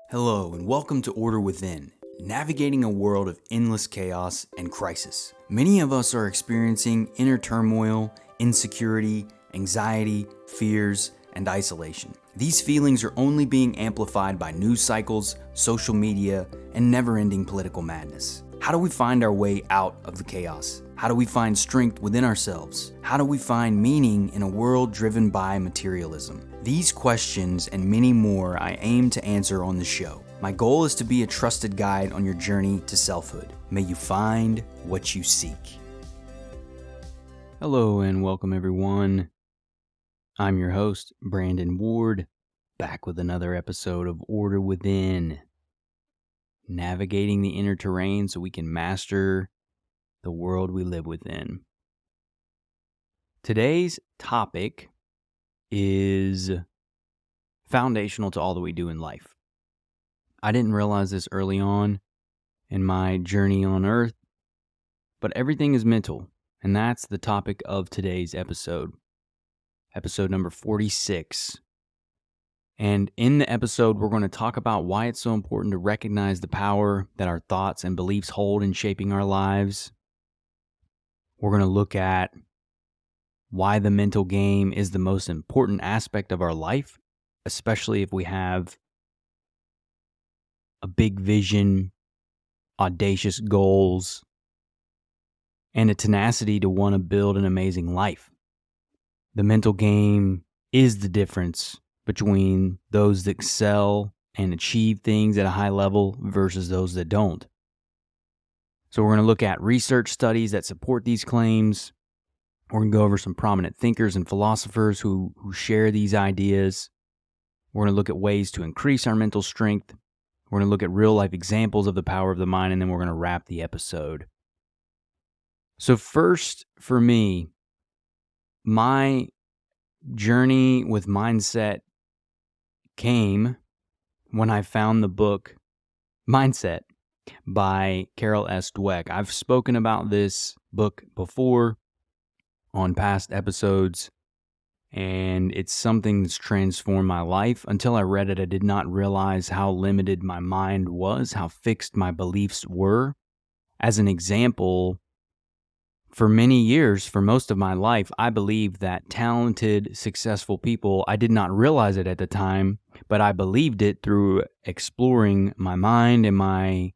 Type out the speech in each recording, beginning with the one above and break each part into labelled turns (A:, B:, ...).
A: Hello, and welcome to Order Within, navigating a world of endless chaos and crisis. Many of us are experiencing inner turmoil, insecurity, anxiety, fears, and isolation. These feelings are only being amplified by news cycles, social media, and never-ending political madness. How do we find our way out of the chaos? How do we find strength within ourselves? How do we find meaning in a world driven by materialism? These questions and many more I aim to answer on the show. My goal is to be a trusted guide on your journey to selfhood. May you find what you seek. Hello and welcome everyone. I'm your host, Brandon Ward, back with another episode of Order Within. Navigating the inner terrain so we can master the world we live within. Today's topic is foundational to all that we do in life. I didn't realize this early on in my journey on Earth, but everything is mental, and that's the topic of today's episode number 46. And in the episode, we're going to talk about why it's so important to recognize the power that our thoughts and beliefs hold in shaping our lives. We're going to look at why the mental game is the most important aspect of our life, especially if we have a big vision, audacious goals, and a tenacity to want to build an amazing life. The mental game is the difference between those that excel and achieve things at a high level versus those that don't. So we're going to look at research studies that support these claims. We're going to go over some prominent thinkers and philosophers who share these ideas. We're going to look at ways to increase our mental strength. We're going to look at real-life examples of the power of the mind, and then we're going to wrap the episode. So first, for me, my journey with mindset came when I found the book Mindset by Carol S. Dweck. I've spoken about this book before on past episodes, and it's something that's transformed my life. Until I read it, I did not realize how limited my mind was, how fixed my beliefs were. As an example, for many years, for most of my life, I believed that talented, successful people, I did not realize it at the time, but I believed it through exploring my mind and my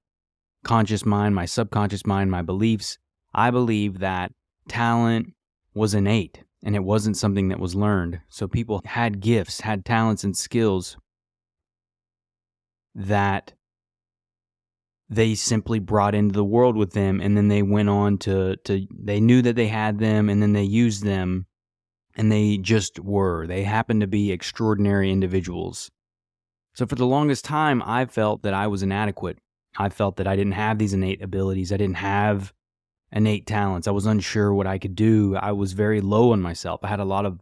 A: conscious mind, my subconscious mind, my beliefs. I believed that talent was innate and it wasn't something that was learned. So people had gifts, had talents and skills that they simply brought into the world with them, and then they went on to they knew that they had them, and then they used them, and they just were. They happened to be extraordinary individuals. So for the longest time, I felt that I was inadequate. I felt that I didn't have these innate abilities. I didn't have innate talents. I was unsure what I could do. I was very low on myself. I had a lot of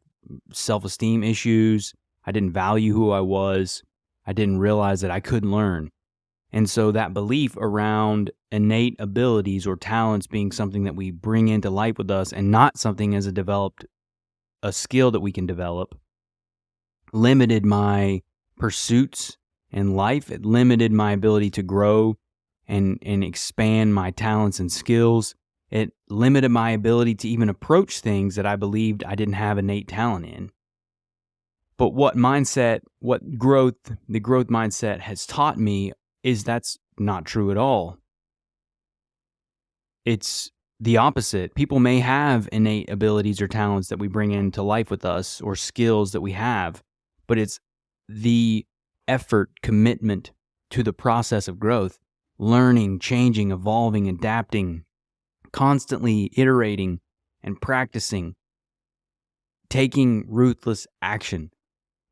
A: self-esteem issues. I didn't value who I was. I didn't realize that I could learn. And so that belief around innate abilities or talents being something that we bring into life with us and not something as a skill that we can develop, limited my pursuits in life. It limited my ability to grow and expand my talents and skills. It limited my ability to even approach things that I believed I didn't have innate talent in. But the growth mindset has taught me is that's not true at all. It's the opposite. People may have innate abilities or talents that we bring into life with us or skills that we have, but it's the effort, commitment to the process of growth, learning, changing, evolving, adapting, constantly iterating and practicing, taking ruthless action.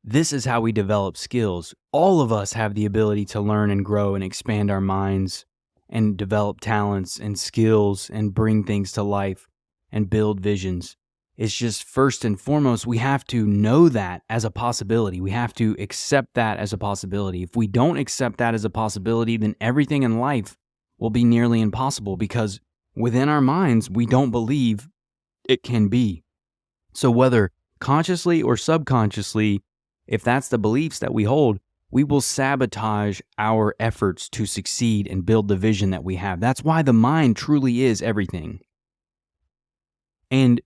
A: This is how we develop skills. All of us have the ability to learn and grow and expand our minds and develop talents and skills and bring things to life and build visions. It's just first and foremost, we have to know that as a possibility. We have to accept that as a possibility. If we don't accept that as a possibility, then everything in life will be nearly impossible because within our minds, we don't believe it can be. So whether consciously or subconsciously, if that's the beliefs that we hold, we will sabotage our efforts to succeed and build the vision that we have. That's why the mind truly is everything. And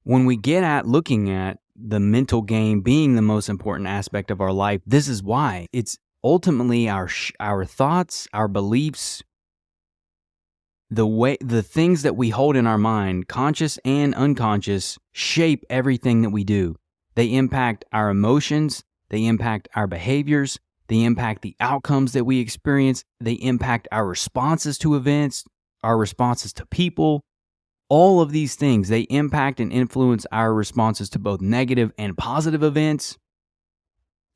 A: when we get at looking at the mental game being the most important aspect of our life, this is why. It's ultimately our thoughts, our beliefs, the things that we hold in our mind, conscious and unconscious, shape everything that we do. They impact our emotions, they impact our behaviors, they impact the outcomes that we experience, they impact our responses to events, our responses to people. All of these things, they impact and influence our responses to both negative and positive events.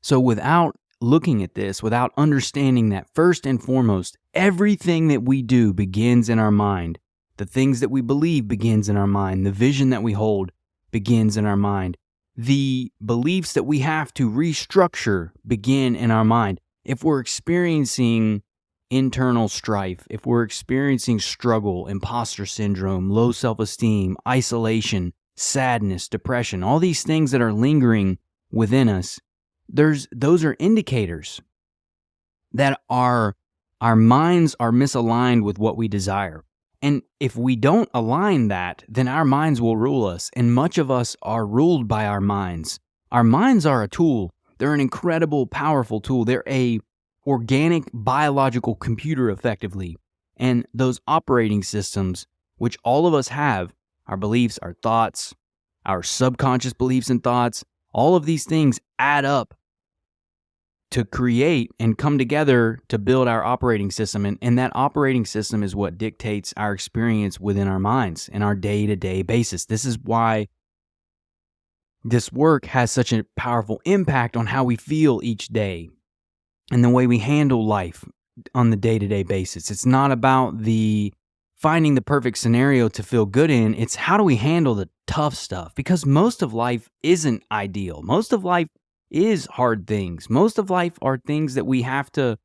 A: So without looking at this, without understanding that first and foremost, everything that we do begins in our mind. The things that we believe begins in our mind. The vision that we hold begins in our mind. The beliefs that we have to restructure begin in our mind. If we're experiencing internal strife, if we're experiencing struggle, imposter syndrome, low self-esteem, isolation, sadness, depression, all these things that are lingering within us, those are indicators that our minds are misaligned with what we desire. And if we don't align that, then our minds will rule us. And much of us are ruled by our minds. Our minds are a tool. They're an incredible, powerful tool. They're a organic, biological computer, effectively. And those operating systems, which all of us have, our beliefs, our thoughts, our subconscious beliefs and thoughts, all of these things add up to create and come together to build our operating system. And that operating system is what dictates our experience within our minds and our day-to-day basis. This is why this work has such a powerful impact on how we feel each day and the way we handle life on the day-to-day basis. It's not about finding the perfect scenario to feel good in. It's how do we handle the tough stuff? Because most of life isn't ideal. Most of life is hard things. Most of life are things that we have to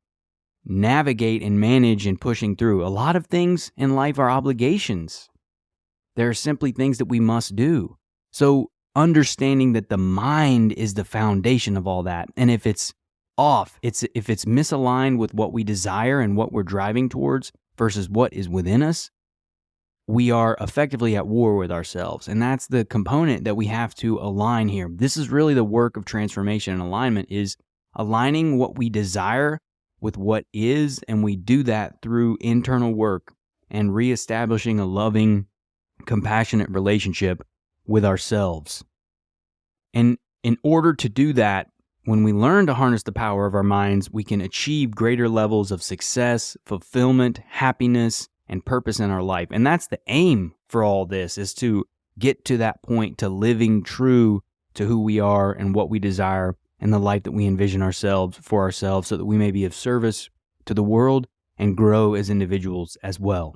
A: navigate and manage and pushing through. A lot of things in life are obligations. They're simply things that we must do. So understanding that the mind is the foundation of all that. And if it's off, if it's misaligned with what we desire and what we're driving towards versus what is within us, we are effectively at war with ourselves. And that's the component that we have to align here. This is really the work of transformation and alignment, is aligning what we desire with what is, and we do that through internal work and reestablishing a loving, compassionate relationship with ourselves. And in order to do that, when we learn to harness the power of our minds, we can achieve greater levels of success, fulfillment, happiness, and purpose in our life. And that's the aim for all this, is to get to that point, to living true to who we are and what we desire and the life that we envision for ourselves, so that we may be of service to the world and grow as individuals as well.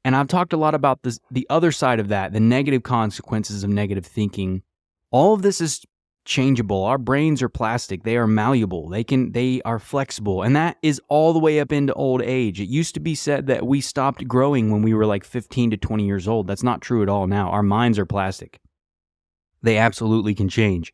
A: And I've talked a lot about the other side of that, the negative consequences of negative thinking. All of this is changeable. Our brains are plastic. They are malleable. They are flexible. And that is all the way up into old age. It used to be said that we stopped growing when we were like 15 to 20 years old. That's not true at all now. Our minds are plastic. They absolutely can change.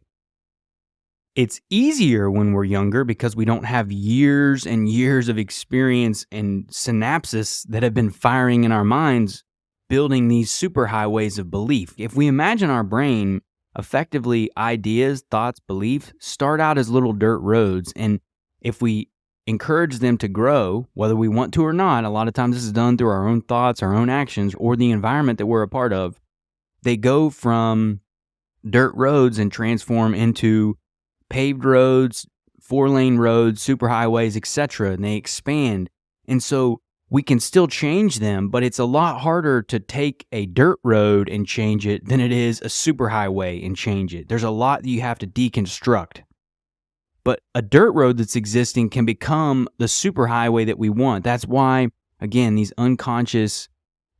A: It's easier when we're younger because we don't have years and years of experience and synapses that have been firing in our minds, building these superhighways of belief. If we imagine our brain, effectively, ideas, thoughts, beliefs start out as little dirt roads. And if we encourage them to grow, whether we want to or not, a lot of times this is done through our own thoughts, our own actions, or the environment that we're a part of. They go from dirt roads and transform into paved roads, 4-lane roads, superhighways, etc. And they expand. And so we can still change them, but it's a lot harder to take a dirt road and change it than it is a superhighway and change it. There's a lot that you have to deconstruct. But a dirt road that's existing can become the superhighway that we want. That's why, again, these unconscious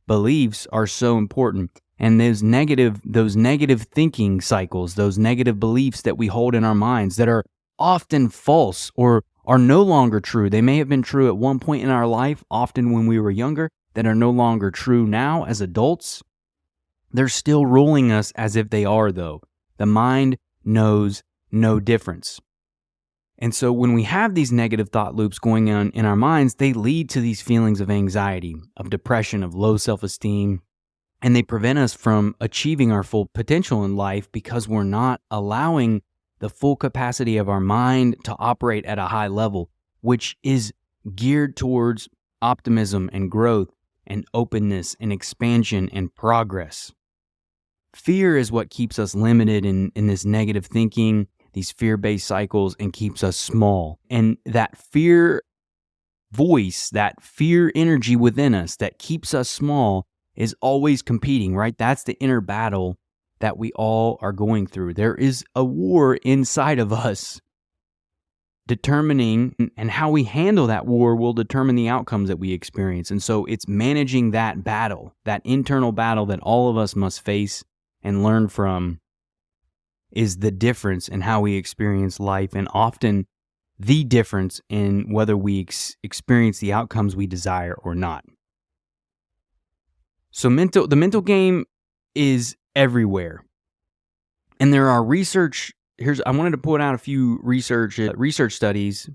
A: beliefs are so important. And those negative thinking cycles, those negative beliefs that we hold in our minds that are often false or are no longer true. They may have been true at one point in our life, often when we were younger, that are no longer true now as adults. They're still ruling us as if they are, though. The mind knows no difference. And so when we have these negative thought loops going on in our minds, they lead to these feelings of anxiety, of depression, of low self-esteem, and they prevent us from achieving our full potential in life because we're not allowing the full capacity of our mind to operate at a high level, which is geared towards optimism and growth and openness and expansion and progress. Fear is what keeps us limited in this negative thinking, these fear-based cycles, and keeps us small. And that fear voice, that fear energy within us that keeps us small is always competing, right? That's the inner battle that we all are going through. There is a war inside of us determining, and how we handle that war will determine the outcomes that we experience. And so it's managing that battle, that internal battle that all of us must face and learn from, is the difference in how we experience life, and often the difference in whether we experience the outcomes we desire or not. So the mental game is everywhere. And there are I wanted to put out a few research studies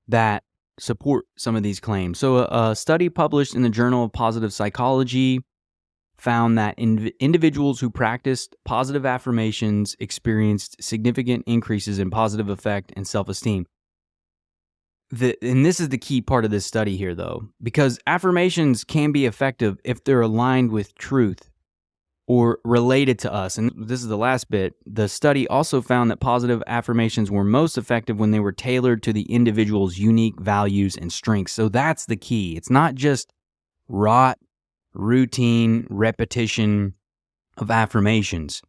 A: that support some of these claims. So a study published in the Journal of Positive Psychology found that individuals who practiced positive affirmations experienced significant increases in positive affect and self-esteem. And this is the key part of this study here, though, because affirmations can be effective if they're aligned with truth or related to us. And this is the last bit. The study also found that positive affirmations were most effective when they were tailored to the individual's unique values and strengths. So that's the key. It's not just routine repetition of affirmations.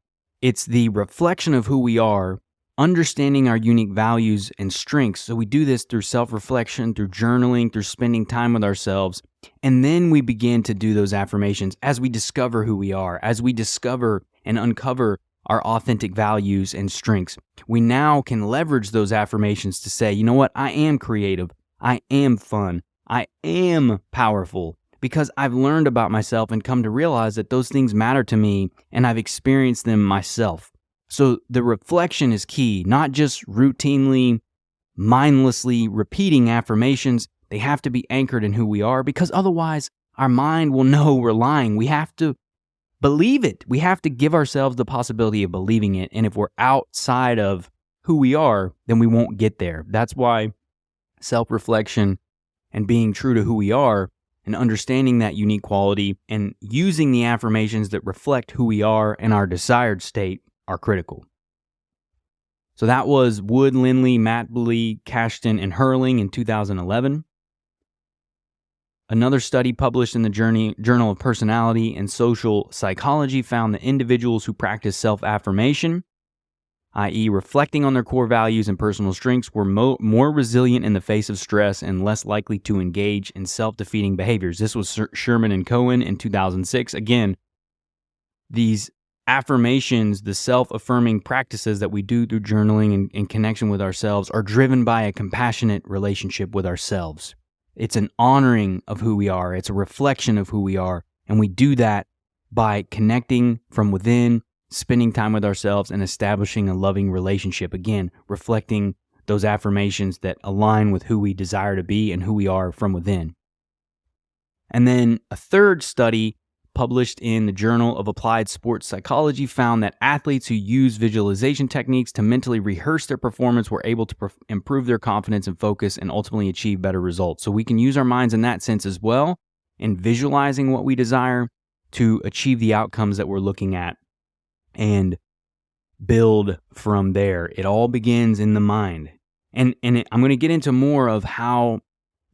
A: It's the reflection of who we are, understanding our unique values and strengths. So we do this through self-reflection, through journaling, through spending time with ourselves. And then we begin to do those affirmations as we discover who we are, as we discover and uncover our authentic values and strengths. We now can leverage those affirmations to say, you know what? I am creative. I am fun. I am powerful, because I've learned about myself and come to realize that those things matter to me, and I've experienced them myself. So the reflection is key, not just routinely, mindlessly repeating affirmations. They have to be anchored in who we are, because otherwise our mind will know we're lying. We have to believe it. We have to give ourselves the possibility of believing it. And if we're outside of who we are, then we won't get there. That's why self-reflection and being true to who we are and understanding that unique quality and using the affirmations that reflect who we are and our desired state are critical. So that was Wood, Lindley, Matbley, Cashton, and Hurling in 2011. Another study published in the Journal of Personality and Social Psychology found that individuals who practice self-affirmation, i.e. reflecting on their core values and personal strengths, were more resilient in the face of stress and less likely to engage in self-defeating behaviors. This was Sherman and Cohen in 2006. Again, these affirmations, the self-affirming practices that we do through journaling and in connection with ourselves, are driven by a compassionate relationship with ourselves. It's an honoring of who we are. It's a reflection of who we are. And we do that by connecting from within, spending time with ourselves, and establishing a loving relationship. Again, reflecting those affirmations that align with who we desire to be and who we are from within. And then a third study published in the Journal of Applied Sports Psychology found that athletes who use visualization techniques to mentally rehearse their performance were able to improve their confidence and focus and ultimately achieve better results. So we can use our minds in that sense as well, in visualizing what we desire to achieve the outcomes that we're looking at and build from there. It all begins in the mind. And I'm going to get into more of how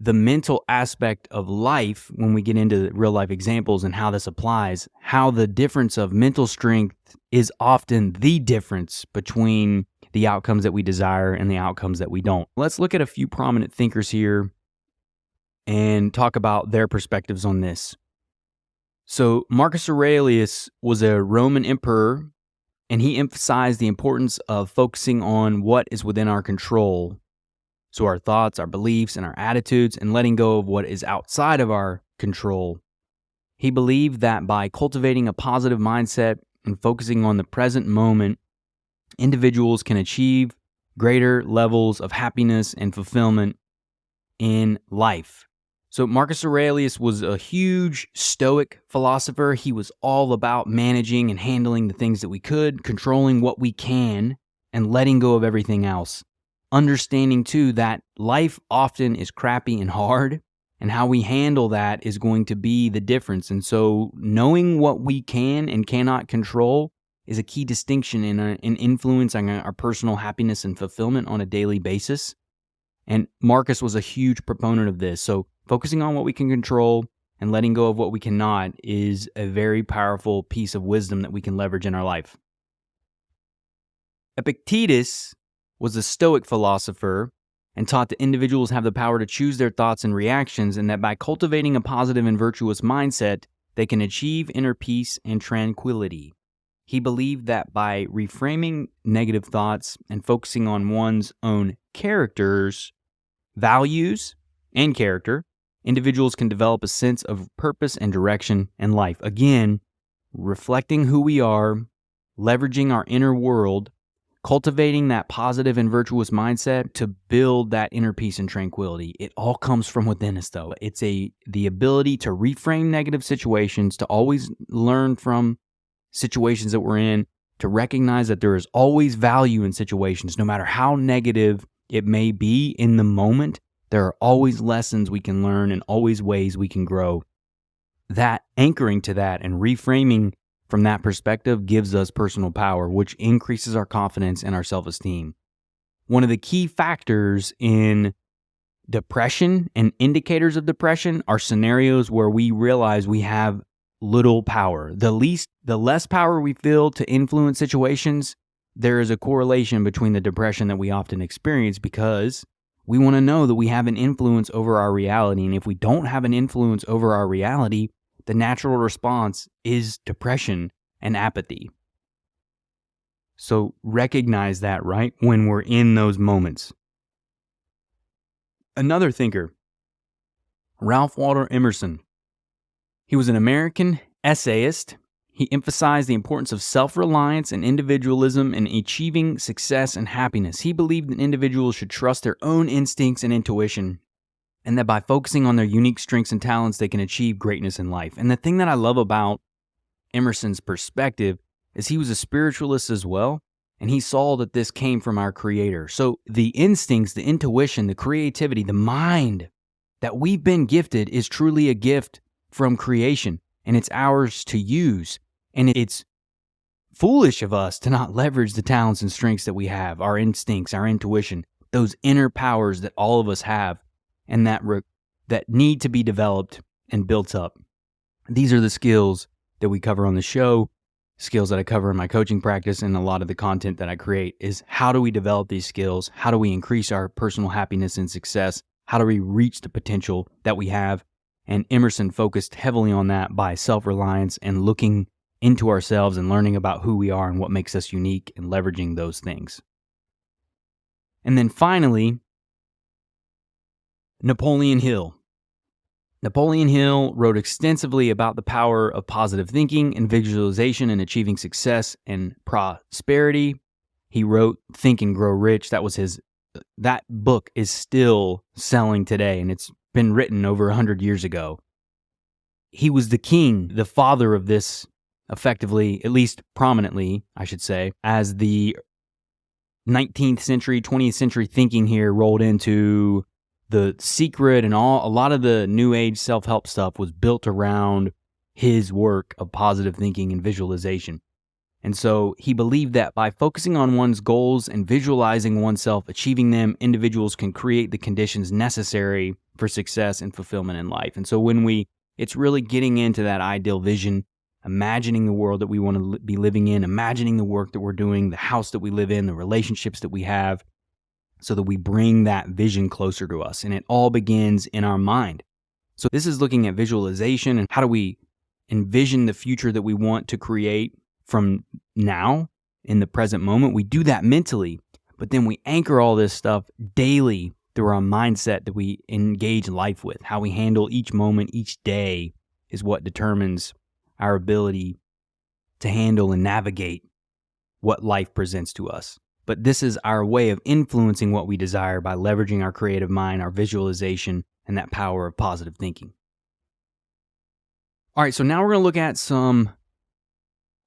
A: the mental aspect of life, when we get into real life examples and how this applies, how the difference of mental strength is often the difference between the outcomes that we desire and the outcomes that we don't. Let's look at a few prominent thinkers here and talk about their perspectives on this. So Marcus Aurelius was a Roman emperor, and he emphasized the importance of focusing on what is within our control. So our thoughts, our beliefs, and our attitudes, and letting go of what is outside of our control. He believed that by cultivating a positive mindset and focusing on the present moment, individuals can achieve greater levels of happiness and fulfillment in life. So Marcus Aurelius was a huge Stoic philosopher. He was all about managing and handling the things that we could, controlling what we can, and letting go of everything else. Understanding, too, that life often is crappy and hard, and how we handle that is going to be the difference. And so knowing what we can and cannot control is a key distinction in influencing our personal happiness and fulfillment on a daily basis. And Marcus was a huge proponent of this. So focusing on what we can control and letting go of what we cannot is a very powerful piece of wisdom that we can leverage in our life. Epictetus was a Stoic philosopher and taught that individuals have the power to choose their thoughts and reactions, and that by cultivating a positive and virtuous mindset, they can achieve inner peace and tranquility. He believed that by reframing negative thoughts and focusing on one's own characters, values, and character, individuals can develop a sense of purpose and direction in life. Again, reflecting who we are, leveraging our inner world, cultivating that positive and virtuous mindset to build that inner peace and tranquility. It all comes from within us, though. It's the ability to reframe negative situations, to always learn from situations that we're in, to recognize that there is always value in situations, no matter how negative it may be in the moment. There are always lessons we can learn and always ways we can grow. That anchoring to that and reframing from that perspective gives us personal power, which increases our confidence and our self-esteem. One of the key factors in depression and indicators of depression are scenarios where we realize we have little power. The less power we feel to influence situations, there is a correlation between the depression that we often experience, because we want to know that we have an influence over our reality. And if we don't have an influence over our reality, the natural response is depression and apathy. So recognize that, right, when we're in those moments. Another thinker, Ralph Waldo Emerson. He was an American essayist. He emphasized the importance of self-reliance and individualism in achieving success and happiness. He believed that individuals should trust their own instincts and intuition, and that by focusing on their unique strengths and talents, they can achieve greatness in life. And the thing that I love about Emerson's perspective is he was a spiritualist as well, and he saw that this came from our Creator. So the instincts, the intuition, the creativity, the mind that we've been gifted is truly a gift from creation, and it's ours to use. And it's foolish of us to not leverage the talents and strengths that we have, our instincts, our intuition, those inner powers that all of us have, and that need to be developed and built up. These are the skills that we cover on the show, skills that I cover in my coaching practice, and a lot of the content that I create is how do we develop these skills? How do we increase our personal happiness and success? How do we reach the potential that we have? And Emerson focused heavily on that by self-reliance and looking into ourselves and learning about who we are and what makes us unique and leveraging those things. And then finally, Napoleon Hill. Napoleon Hill wrote extensively about the power of positive thinking and visualization in achieving success and prosperity. He wrote Think and Grow Rich. That book is still selling today, and it's been written over 100 years ago. He was the king, the father of this, effectively, at least prominently, I should say, as the 19th century, 20th century thinking here rolled into The Secret, and a lot of the new age self-help stuff was built around his work of positive thinking and visualization. And so he believed that by focusing on one's goals and visualizing oneself achieving them, individuals can create the conditions necessary for success and fulfillment in life. And so it's really getting into that ideal vision, imagining the world that we want to be living in, imagining the work that we're doing, the house that we live in, the relationships that we have, so that we bring that vision closer to us. And it all begins in our mind. So this is looking at visualization and how do we envision the future that we want to create from now in the present moment. We do that mentally, but then we anchor all this stuff daily through our mindset that we engage life with. How we handle each moment, each day is what determines our ability to handle and navigate what life presents to us. but this is our way of influencing what we desire by leveraging our creative mind, our visualization, and that power of positive thinking. All right, so now we're going to look at some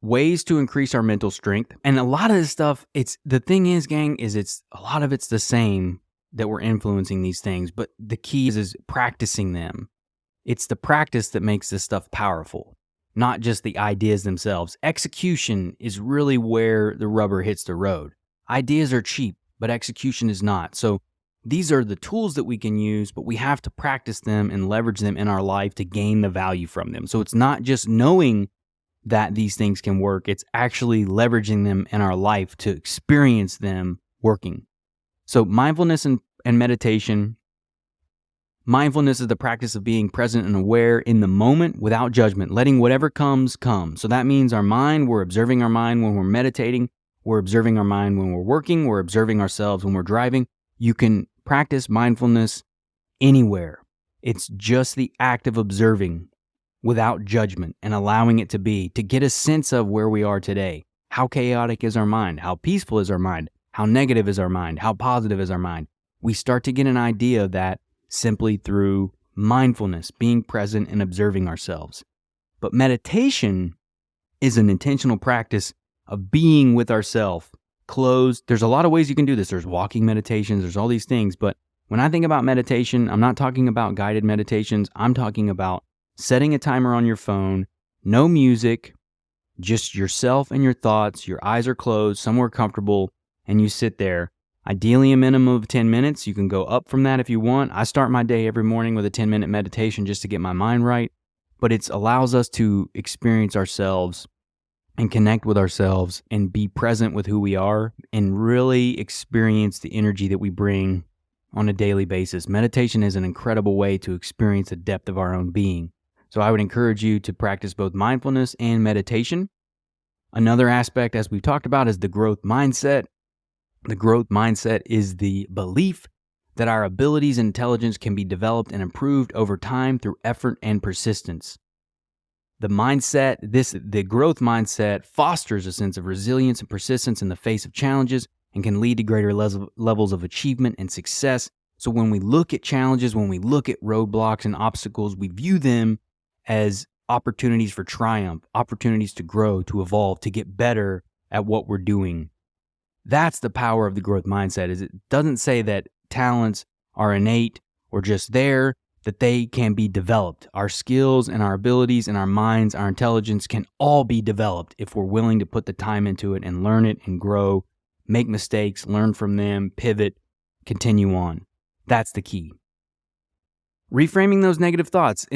A: ways to increase our mental strength. And a lot of this stuff, the thing is, gang, is a lot of it's the same that we're influencing these things, but the key is practicing them. It's the practice that makes this stuff powerful, not just the ideas themselves. Execution is really where the rubber hits the road. Ideas are cheap, but execution is not. So these are the tools that we can use, but we have to practice them and leverage them in our life to gain the value from them. So it's not just knowing that these things can work, it's actually leveraging them in our life to experience them working. So mindfulness and meditation. Mindfulness is the practice of being present and aware in the moment without judgment, letting whatever comes, come. So that means our mind, we're observing our mind when we're meditating, we're observing our mind when we're working, we're observing ourselves when we're driving. You can practice mindfulness anywhere. It's just the act of observing without judgment and allowing it to be, to get a sense of where we are today. How chaotic is our mind? How peaceful is our mind? How negative is our mind? How positive is our mind? We start to get an idea of that simply through mindfulness, being present and observing ourselves. But meditation is an intentional practice of being with ourselves, closed. There's a lot of ways you can do this. There's walking meditations, there's all these things. But when I think about meditation, I'm not talking about guided meditations. I'm talking about setting a timer on your phone, no music, just yourself and your thoughts. Your eyes are closed, somewhere comfortable, and you sit there. Ideally, a minimum of 10 minutes. You can go up from that if you want. I start my day every morning with a 10-minute meditation just to get my mind right. But it allows us to experience ourselves and connect with ourselves and be present with who we are and really experience the energy that we bring on a daily basis. Meditation is an incredible way to experience the depth of our own being. So I would encourage you to practice both mindfulness and meditation. Another aspect, as we've talked about, is the growth mindset. The growth mindset is the belief that our abilities and intelligence can be developed and improved over time through effort and persistence. The growth mindset fosters a sense of resilience and persistence in the face of challenges and can lead to greater levels of achievement and success. So when we look at challenges, when we look at roadblocks and obstacles, we view them as opportunities for triumph, opportunities to grow, to evolve, to get better at what we're doing. That's the power of the growth mindset. Is it doesn't say that talents are innate or just there, that they can be developed. Our skills and our abilities and our minds, our intelligence can all be developed if we're willing to put the time into it and learn it and grow, make mistakes, learn from them, pivot, continue on. That's the key. Reframing those negative thoughts.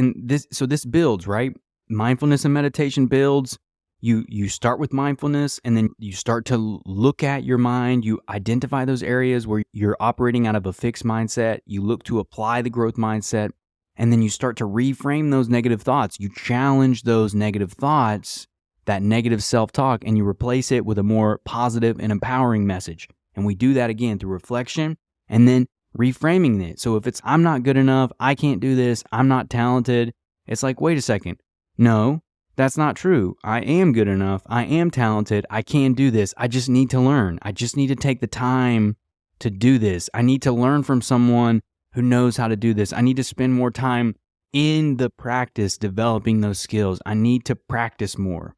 A: So this builds, right? Mindfulness and meditation builds. You start with mindfulness and then you start to look at your mind. You identify those areas where you're operating out of a fixed mindset. You look to apply the growth mindset and then you start to reframe those negative thoughts. You challenge those negative thoughts, that negative self-talk, and you replace it with a more positive and empowering message. And we do that again through reflection and then reframing it. So if it's, I'm not good enough, I can't do this, I'm not talented, it's like, wait a second. No. That's not true. I am good enough. I am talented. I can do this. I just need to learn. I just need to take the time to do this. I need to learn from someone who knows how to do this. I need to spend more time in the practice developing those skills. I need to practice more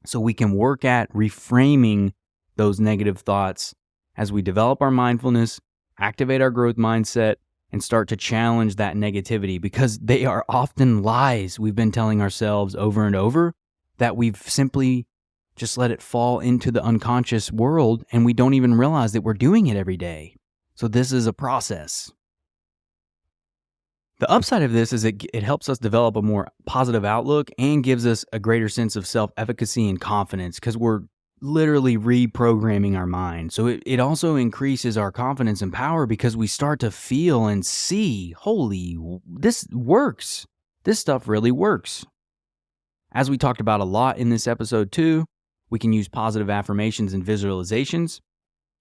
A: so we can work at reframing those negative thoughts as we develop our mindfulness, activate our growth mindset, and start to challenge that negativity, because they are often lies we've been telling ourselves over and over that we've simply just let it fall into the unconscious world and we don't even realize that we're doing it every day. So this is a process. The upside of this is it helps us develop a more positive outlook and gives us a greater sense of self-efficacy and confidence because we're literally reprogramming our mind. So it also increases our confidence and power because we start to feel and see, holy, this works. This stuff really works. As we talked about a lot in this episode too, we can use positive affirmations and visualizations.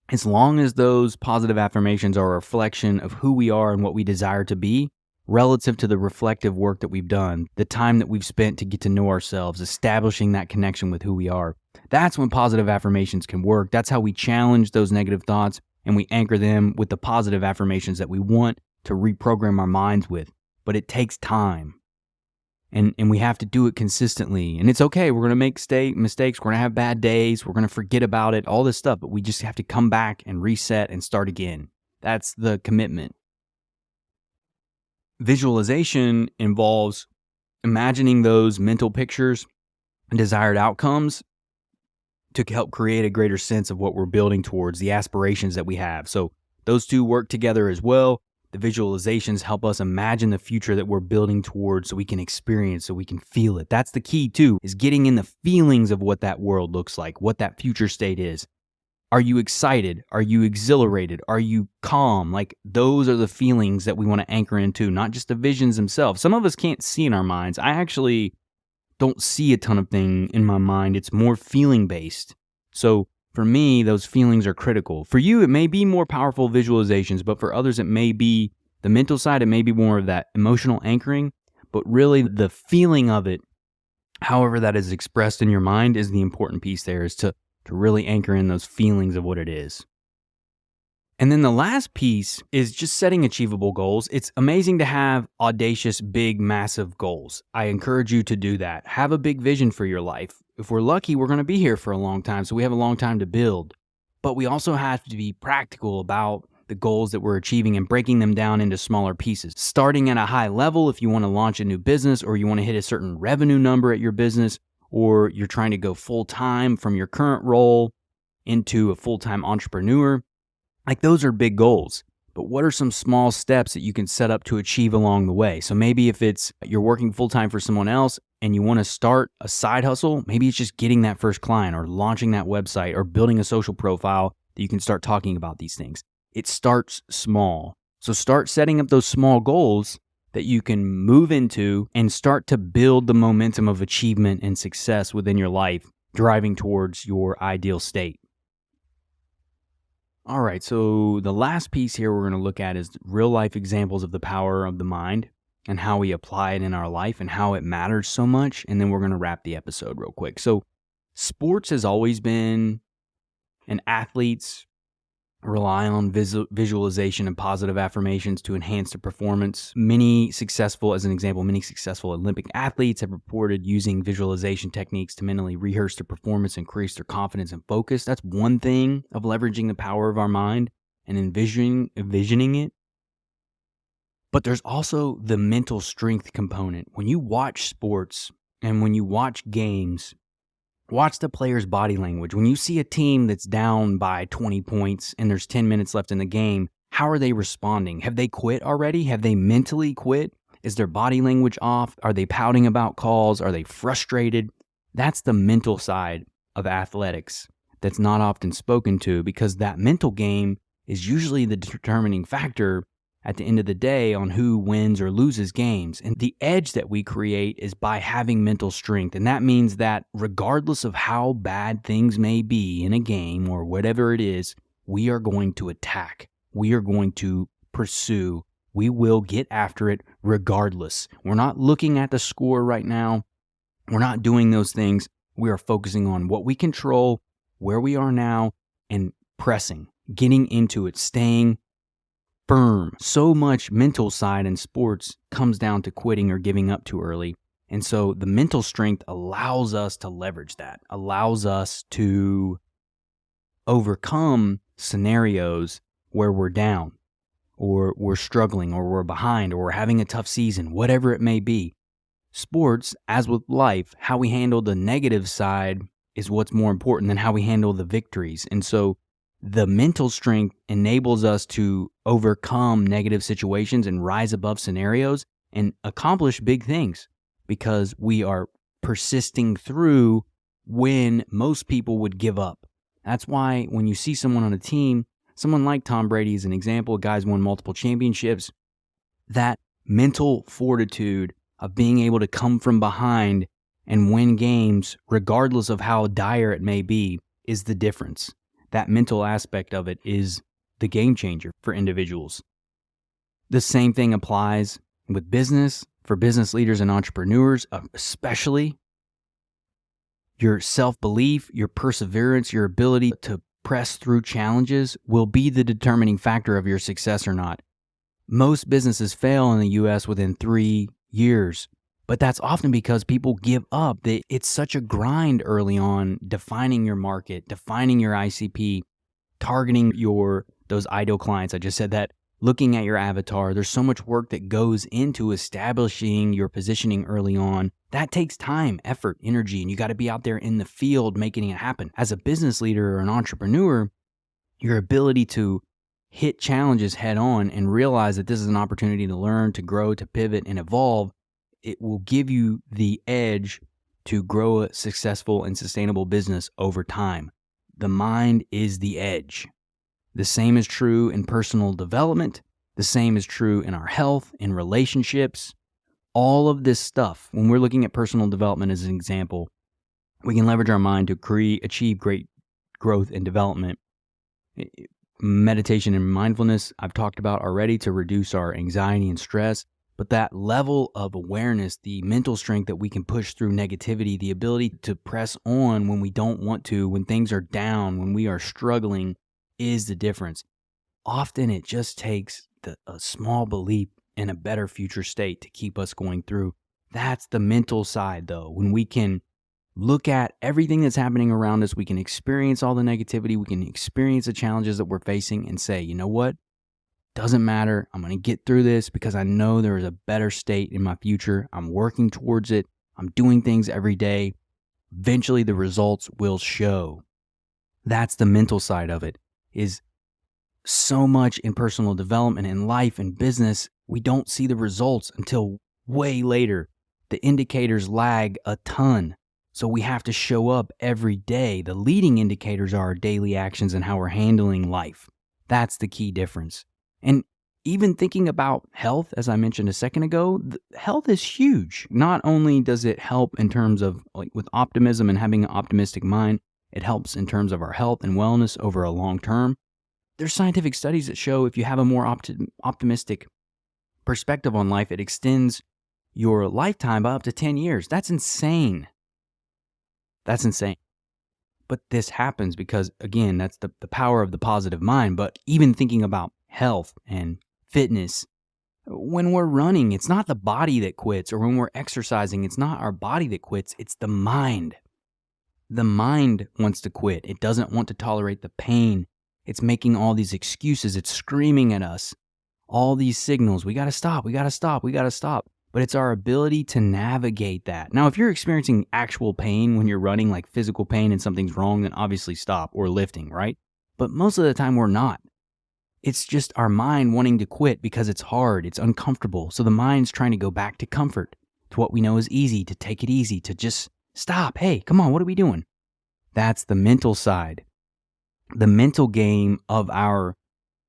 A: As long as those positive affirmations are a reflection of who we are and what we desire to be, relative to the reflective work that we've done, the time that we've spent to get to know ourselves, establishing that connection with who we are. That's when positive affirmations can work. That's how we challenge those negative thoughts and we anchor them with the positive affirmations that we want to reprogram our minds with. But it takes time. And we have to do it consistently. And it's okay. We're going to make mistakes. We're going to have bad days. We're going to forget about it, all this stuff. But we just have to come back and reset and start again. That's the commitment. Visualization involves imagining those mental pictures and desired outcomes to help create a greater sense of what we're building towards, the aspirations that we have. So those two work together as well. The visualizations help us imagine the future that we're building towards so we can experience, so we can feel it. That's the key too, is getting in the feelings of what that world looks like, what that future state is. Are you excited? Are you exhilarated? Are you calm? Like, those are the feelings that we want to anchor into, not just the visions themselves. Some of us can't see in our minds. I actually don't see a ton of things in my mind. It's more feeling based. So for me, those feelings are critical. For you, it may be more powerful visualizations, but for others, it may be the mental side. It may be more of that emotional anchoring, but really the feeling of it, however that is expressed in your mind, is the important piece there, is to really anchor in those feelings of what it is. And then the last piece is just setting achievable goals. It's amazing to have audacious, big, massive goals. I encourage you to do that. Have a big vision for your life. If we're lucky, we're going to be here for a long time, so we have a long time to build. But we also have to be practical about the goals that we're achieving and breaking them down into smaller pieces. Starting at a high level, if you want to launch a new business or you want to hit a certain revenue number at your business, or you're trying to go full-time from your current role into a full-time entrepreneur, like, those are big goals. But what are some small steps that you can set up to achieve along the way? So maybe if it's you're working full-time for someone else and you want to start a side hustle, maybe it's just getting that first client or launching that website or building a social profile that you can start talking about these things. It starts small. So start setting up those small goals that you can move into and start to build the momentum of achievement and success within your life, driving towards your ideal state. All right, so the last piece here we're going to look at is real life examples of the power of the mind and how we apply it in our life and how it matters so much. And then we're going to wrap the episode real quick. So sports has always been, and athletes rely on visualization and positive affirmations to enhance their performance. Many successful Olympic athletes have reported using visualization techniques to mentally rehearse their performance, increase their confidence and focus. That's one thing of leveraging the power of our mind and envisioning it. But there's also the mental strength component. When you watch sports and when you watch games, watch the player's body language. When you see a team that's down by 20 points and there's 10 minutes left in the game, how are they responding? Have they quit already? Have they mentally quit? Is their body language off? Are they pouting about calls? Are they frustrated? That's the mental side of athletics that's not often spoken to, because that mental game is usually the determining factor at the end of the day on who wins or loses games. And the edge that we create is by having mental strength. And that means that regardless of how bad things may be in a game or whatever it is, we are going to attack. We are going to pursue. We will get after it regardless. We're not looking at the score right now. We're not doing those things. We are focusing on what we control, where we are now, and pressing, getting into it, staying firm. So much mental side in sports comes down to quitting or giving up too early. And so the mental strength allows us to leverage that, allows us to overcome scenarios where we're down or we're struggling or we're behind or we're having a tough season, whatever it may be. Sports, as with life, how we handle the negative side is what's more important than how we handle the victories. And so the mental strength enables us to overcome negative situations and rise above scenarios and accomplish big things because we are persisting through when most people would give up. That's why when you see someone on a team, someone like Tom Brady is an example, guys won multiple championships, that mental fortitude of being able to come from behind and win games, regardless of how dire it may be, is the difference. That mental aspect of it is the game changer for individuals. The same thing applies with business, for business leaders and entrepreneurs, especially. Your self-belief, your perseverance, your ability to press through challenges will be the determining factor of your success or not. Most businesses fail in the US within 3 years, but that's often because people give up. It's such a grind early on, defining your market, defining your ICP, targeting those ideal clients. I just said that. Looking at your avatar, there's so much work that goes into establishing your positioning early on. That takes time, effort, energy, and you got to be out there in the field making it happen. As a business leader or an entrepreneur, your ability to hit challenges head on and realize that this is an opportunity to learn, to grow, to pivot, and evolve, it will give you the edge to grow a successful and sustainable business over time. The mind is the edge. The same is true in personal development. The same is true in our health, in relationships. All of this stuff, when we're looking at personal development as an example, we can leverage our mind to achieve great growth and development. Meditation and mindfulness, I've talked about already, to reduce our anxiety and stress. But that level of awareness, the mental strength that we can push through negativity, the ability to press on when we don't want to, when things are down, when we are struggling, is the difference. Often it just takes a small belief in a better future state to keep us going through. That's the mental side, though. When we can look at everything that's happening around us, we can experience all the negativity, we can experience the challenges that we're facing and say, you know what? Doesn't matter. I'm going to get through this because I know there is a better state in my future. I'm working towards it. I'm doing things every day. Eventually the results will show. That's the mental side of it. Is so much in personal development, in life and business, we don't see the results until way later. The indicators lag a ton. So we have to show up every day. The leading indicators are our daily actions and how we're handling life. That's the key difference. And even thinking about health, as I mentioned a second ago, health is huge. Not only does it help in terms of with optimism and having an optimistic mind, it helps in terms of our health and wellness over a long term. There's scientific studies that show if you have a more optimistic perspective on life, it extends your lifetime by up to 10 years. That's insane. That's insane. But this happens because, again, that's the power of the positive mind. But even thinking about health and fitness, when we're running, it's not the body that quits, or when we're exercising, it's not our body that quits, it's the mind. The mind wants to quit. It doesn't want to tolerate the pain. It's making all these excuses. It's screaming at us. All these signals. We got to stop. We got to stop. We got to stop. But it's our ability to navigate that. Now, if you're experiencing actual pain when you're running, like physical pain and something's wrong, then obviously stop, or lifting, right? But most of the time we're not. It's just our mind wanting to quit because it's hard. It's uncomfortable. So the mind's trying to go back to comfort, to what we know is easy, to take it easy, to just stop. Hey, come on, what are we doing? That's the mental side. The mental game of our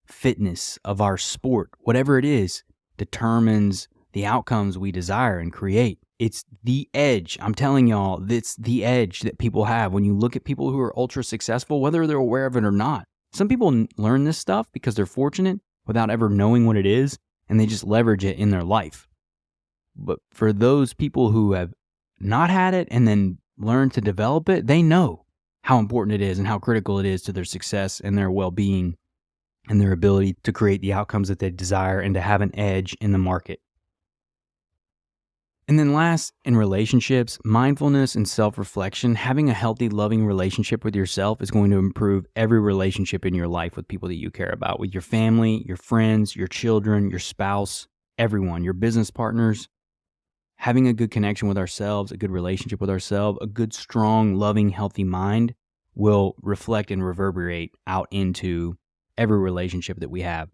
A: fitness, of our sport, whatever it is, determines the outcomes we desire and create. It's the edge. I'm telling y'all, it's the edge that people have. When you look at people who are ultra successful, whether they're aware of it or not, some people learn this stuff because they're fortunate without ever knowing what it is, and they just leverage it in their life. But for those people who have not had it and then learn to develop it, they know how important it is and how critical it is to their success and their well-being and their ability to create the outcomes that they desire and to have an edge in the market. And then last, in relationships, mindfulness and self-reflection. Having a healthy, loving relationship with yourself is going to improve every relationship in your life with people that you care about, with your family, your friends, your children, your spouse, everyone, your business partners. Having a good connection with ourselves, a good relationship with ourselves, a good, strong, loving, healthy mind will reflect and reverberate out into every relationship that we have.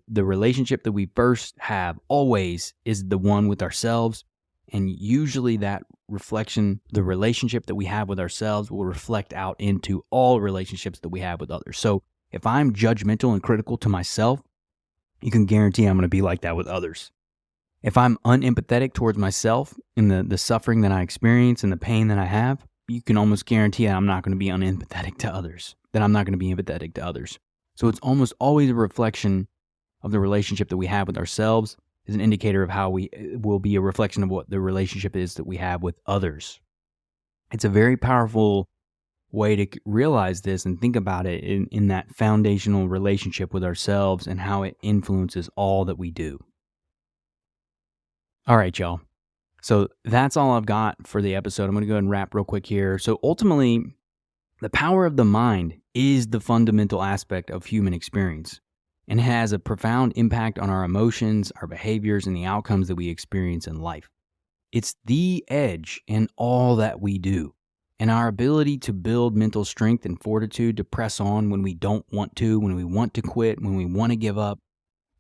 A: The relationship that we first have always is the one with ourselves. And usually that reflection, the relationship that we have with ourselves, will reflect out into all relationships that we have with others. So if I'm judgmental and critical to myself, you can guarantee I'm going to be like that with others. If I'm unempathetic towards myself and the suffering that I experience and the pain that I have, you can almost guarantee that I'm not going to be unempathetic to others, that I'm not going to be empathetic to others. So it's almost always a reflection of the relationship that we have with ourselves is an indicator of how we will be a reflection of what the relationship is that we have with others. It's a very powerful way to realize this and think about it in that foundational relationship with ourselves and how it influences all that we do. All right, y'all. So that's all I've got for the episode. I'm going to go ahead and wrap real quick here. So ultimately, the power of the mind is the fundamental aspect of human experience, and it has a profound impact on our emotions, our behaviors, and the outcomes that we experience in life. It's the edge in all that we do, and our ability to build mental strength and fortitude to press on when we don't want to, when we want to quit, when we want to give up.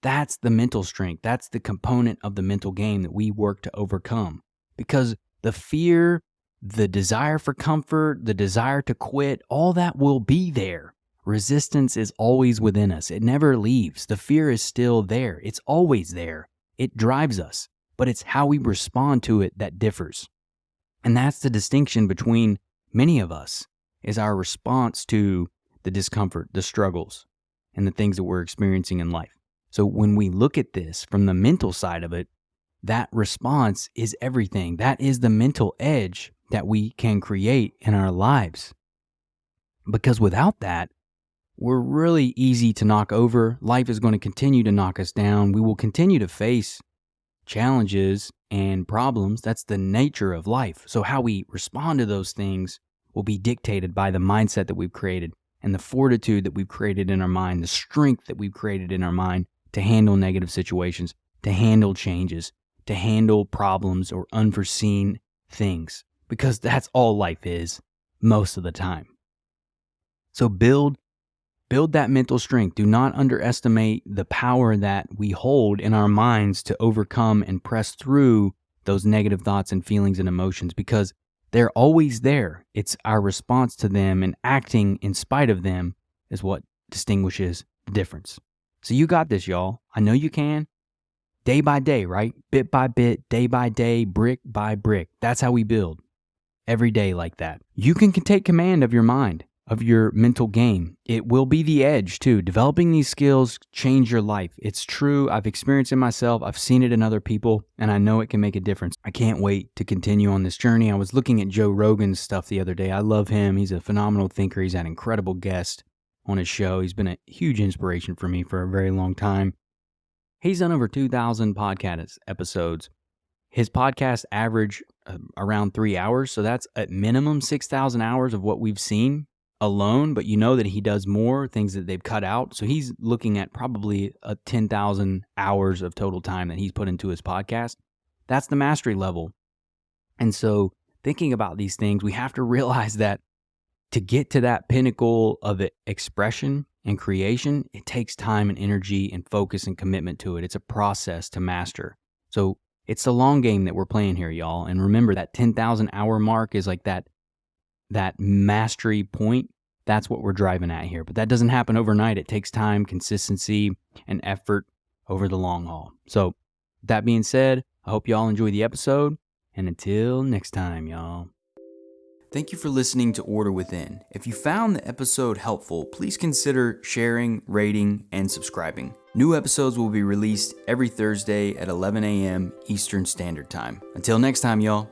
A: That's the mental strength. That's the component of the mental game that we work to overcome. Because the fear, the desire for comfort, the desire to quit, all that will be there. Resistance is always within us. It never leaves. The fear is still there. It's always there. It drives us, but it's how we respond to it that differs. And that's the distinction between many of us, is our response to the discomfort, the struggles, and the things that we're experiencing in life. So when we look at this from the mental side of it, that response is everything. That is the mental edge that we can create in our lives. Because without that, we're really easy to knock over. Life is going to continue to knock us down. We will continue to face challenges and problems. That's the nature of life. So how we respond to those things will be dictated by the mindset that we've created and the fortitude that we've created in our mind, the strength that we've created in our mind to handle negative situations, to handle changes, to handle problems or unforeseen things, because that's all life is most of the time. So build that mental strength. Do not underestimate the power that we hold in our minds to overcome and press through those negative thoughts and feelings and emotions, because they're always there. It's our response to them and acting in spite of them is what distinguishes the difference. So you got this, y'all. I know you can. Day by day, right? Bit by bit, day by day, brick by brick. That's how we build. Every day like that. You can take command of your mind, of your mental game. It will be the edge too. Developing these skills change your life. It's true. I've experienced it myself. I've seen it in other people, and I know it can make a difference. I can't wait to continue on this journey. I was looking at Joe Rogan's stuff the other day. I love him. He's a phenomenal thinker. He's had incredible guests on his show. He's been a huge inspiration for me for a very long time. He's done over 2,000 podcast episodes. His podcasts average around 3 hours, so that's at minimum 6,000 hours of what we've seen alone, but you know that he does more things that they've cut out. So he's looking at probably 10,000 hours of total time that he's put into his podcast. That's the mastery level. And so thinking about these things, we have to realize that to get to that pinnacle of expression and creation, it takes time and energy and focus and commitment to it. It's a process to master. So it's the long game that we're playing here, y'all. And remember, that 10,000 hour mark is like that mastery point. That's what we're driving at here. But that doesn't happen overnight. It takes time, consistency, and effort over the long haul. So that being said, I hope y'all enjoy the episode. And until next time, y'all. Thank you for listening to Order Within. If you found the episode helpful, please consider sharing, rating, and subscribing. New episodes will be released every Thursday at 11 a.m. Eastern Standard Time. Until next time, y'all.